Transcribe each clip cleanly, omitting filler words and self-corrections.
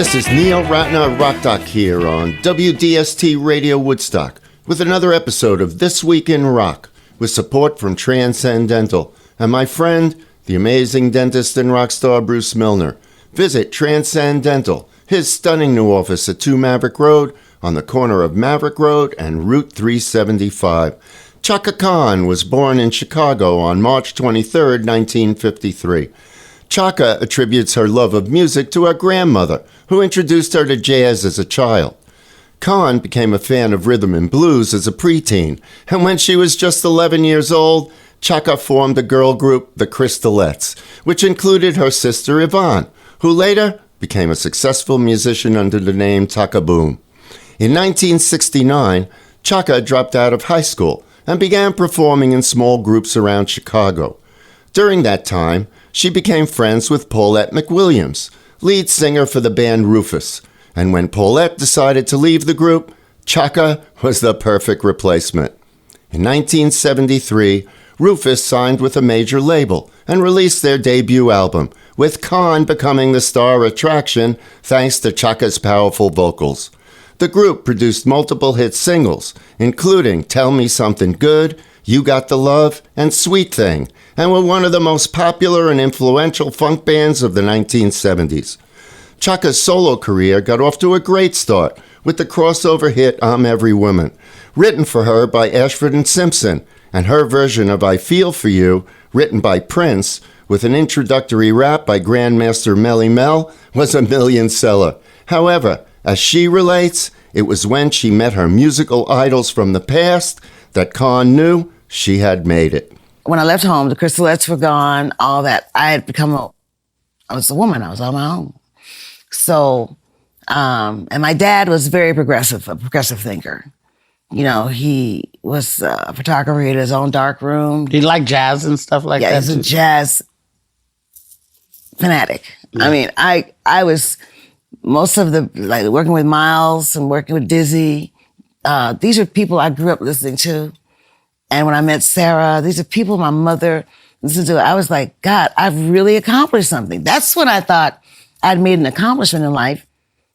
This is Neil Ratner Rock Doc here on WDST Radio Woodstock with another episode of This Week in Rock with support from Transcendental and my friend, the amazing dentist and rock star Bruce Milner. Visit Transcendental, his stunning new office at 2 Maverick Road on the corner of Maverick Road and Route 375. Chaka Khan was born in Chicago on March 23, 1953. Chaka attributes her love of music to her grandmother, who introduced her to jazz as a child. Khan became a fan of rhythm and blues as a preteen, and when she was just 11 years old, Chaka formed a girl group, the Crystallettes, which included her sister Yvonne, who later became a successful musician under the name Taka Boom. In 1969, Chaka dropped out of high school and began performing in small groups around Chicago. During that time, she became friends with Paulette McWilliams, lead singer for the band Rufus, and when Paulette decided to leave the group, Chaka was the perfect replacement. In 1973, Rufus signed with a major label and released their debut album, with Khan becoming the star attraction thanks to Chaka's powerful vocals. The group produced multiple hit singles, including Tell Me Something Good, You Got the Love, and Sweet Thing, and were one of the most popular and influential funk bands of the 1970s. Chaka's solo career got off to a great start with the crossover hit I'm Every Woman, written for her by Ashford and Simpson, and her version of I Feel For You, written by Prince, with an introductory rap by Grandmaster Melly Mel, was a million seller. However, as she relates, it was when she met her musical idols from the past that Khan knew she had made it. When I left home, the Crystallettes were gone, all that. I was a woman, I was on my own. So, and my dad was very progressive, a progressive thinker. You know, he was a photographer, he had his own dark room. He liked jazz and stuff like that? Yeah, he's a jazz fanatic. Yeah. I mean, I was most of the, like working with Miles and working with Dizzy. These are people I grew up listening to. And when I met Sarah, these are people my mother listened to. I was like, God, I've really accomplished something. That's when I thought I'd made an accomplishment in life,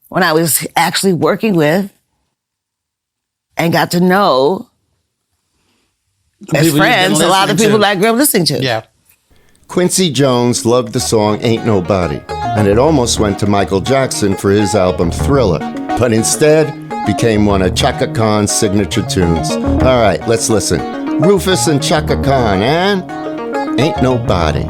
when I was actually working with and got to know as friends a lot of people that I grew up listening to. Yeah. Quincy Jones loved the song Ain't Nobody, and it almost went to Michael Jackson for his album Thriller, but instead became one of Chaka Khan's signature tunes. All right, let's listen. Rufus and Chaka Khan and Ain't Nobody.